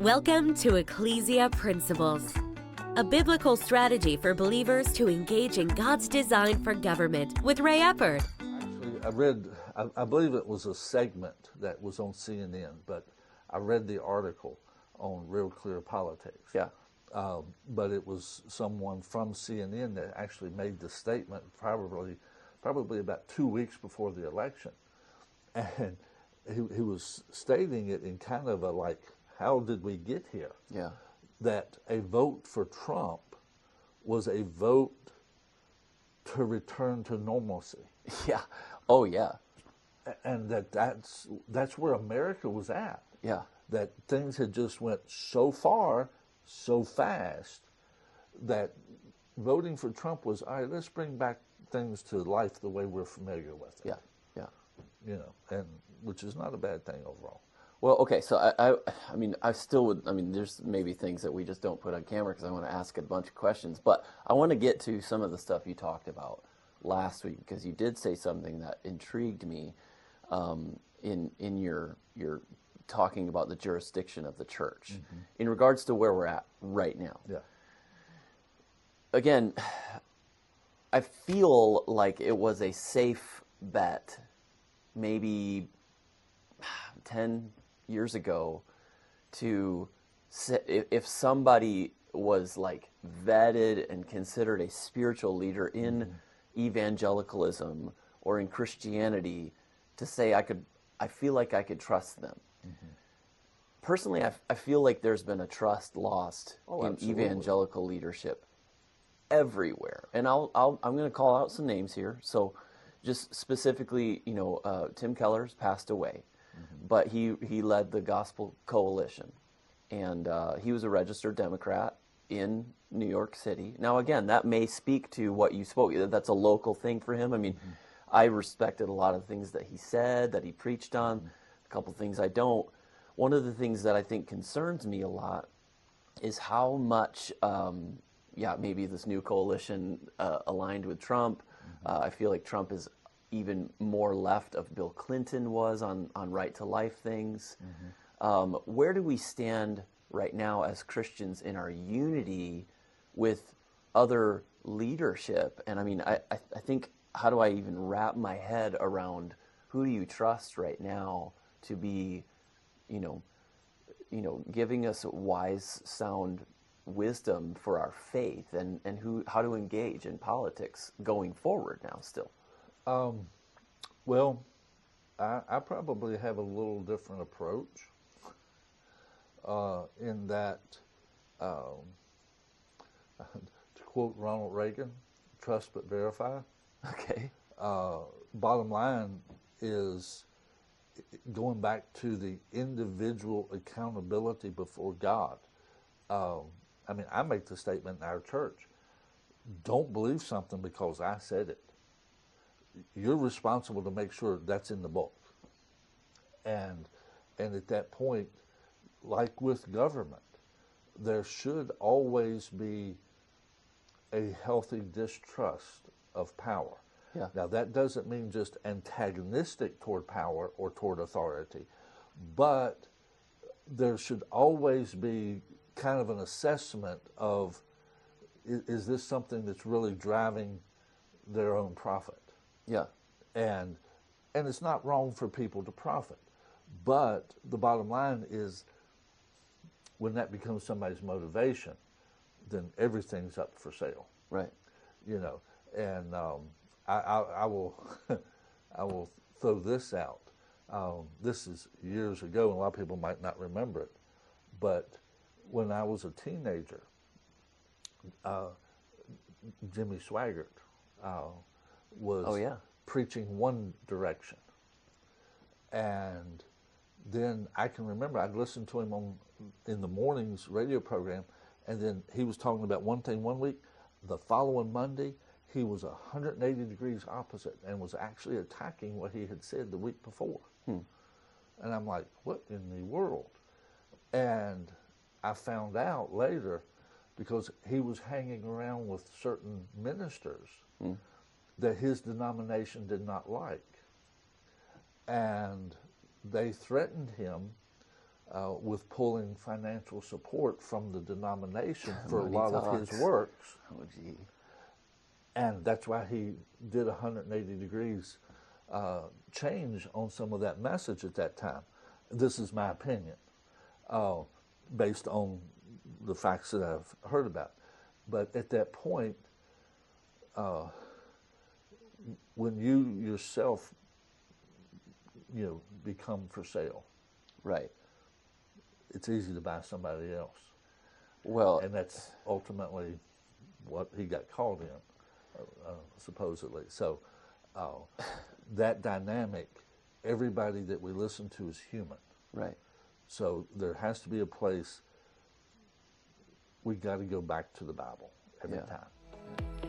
Welcome to Ecclesia Principles, a biblical strategy for believers to engage in God's design for government with Ray Eppard. Actually, I read, I believe it was a segment that was on CNN, but I read the article on Real Clear Politics. Yeah. But it was someone from CNN that actually made the statement probably about 2 weeks before the election. And he was stating it in kind of a like, how did we get here? Yeah. That a vote for Trump was a vote to return to normalcy. Yeah. Oh, yeah. And that's where America was at. Yeah. That things had just went so far, so fast, that voting for Trump was, all right, let's bring back things to life the way we're familiar with it. Yeah. Yeah. You know, and which is not a bad thing overall. Well, okay, so I mean, I still would, I mean, there's maybe things that we just don't put on camera because I want to ask a bunch of questions, but I want to get to some of the stuff you talked about last week because you did say something that intrigued me in your talking about the jurisdiction of the church in regards to where we're at right now. Yeah. Again, I feel like it was a safe bet maybe 10 years ago to if somebody was like vetted and considered a spiritual leader in evangelicalism or in Christianity, to say I feel like I could trust them. Personally, I feel like there's been a trust lost in absolutely. evangelical leadership everywhere, and I'm going to call out some names here. So, just specifically, you know, Tim Keller's passed away. But he led the Gospel Coalition, and he was a registered Democrat in New York City. Now, again, that may speak to what you spoke. That's a local thing for him. I mean, I respected a lot of things that he said, that he preached on, a couple things I don't. One of the things that I think concerns me a lot is how much, maybe this new coalition aligned with Trump. I feel like Trump is even more left of Bill Clinton was on right to life things. Where do we stand right now as Christians in our unity with other leadership? And I mean, I think, how do I even wrap my head around who do you trust right now to be, you know, giving us wise, sound wisdom for our faith, and how to engage in politics going forward now still? Well, I probably have a little different approach in that, to quote Ronald Reagan, trust but verify. Okay. Bottom line is going back to the individual accountability before God. I mean, I make the statement in our church, don't believe something because I said it. You're responsible to make sure that's in the book. And at that point, like with government, there should always be a healthy distrust of power. Yeah. Now, that doesn't mean just antagonistic toward power or toward authority, but there should always be kind of an assessment of, is this something that's really driving their own profit? Yeah. And it's not wrong for people to profit, but the bottom line is when that becomes somebody's motivation, then everything's up for sale. Right. You know, and I will I will throw this out. This is years ago, and a lot of people might not remember it, but when I was a teenager, Jimmy Swaggart was preaching one direction. And then I can remember I'd listen to him in the morning's radio program, and then he was talking about one thing one week. The following Monday, he was 180 degrees opposite and was actually attacking what he had said the week before. And I'm like, what in the world? And I found out later, because he was hanging around with certain ministers that his denomination did not like. And they threatened him with pulling financial support from the denomination for a Money lot of talks. his works. Oh, gee. And that's why he did 180 degrees change on some of that message at that time. This is my opinion, based on the facts that I've heard about. But at that point, when you yourself, become for sale, Right. it's easy to buy somebody else. Well, And that's ultimately what he got called in, supposedly. So that dynamic, everybody that we listen to is human. right. So there has to be a place, we got to go back to the Bible every Yeah. time.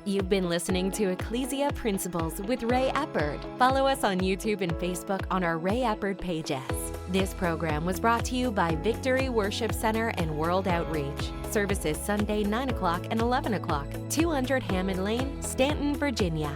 You've been listening to Ecclesia Principles with Ray Eppard. Follow us on YouTube and Facebook on our Ray Eppard pages. This program was brought to you by Victory Worship Center and World Outreach. Services Sunday 9 o'clock and 11 o'clock, 200 Hammond Lane, Stanton, Virginia.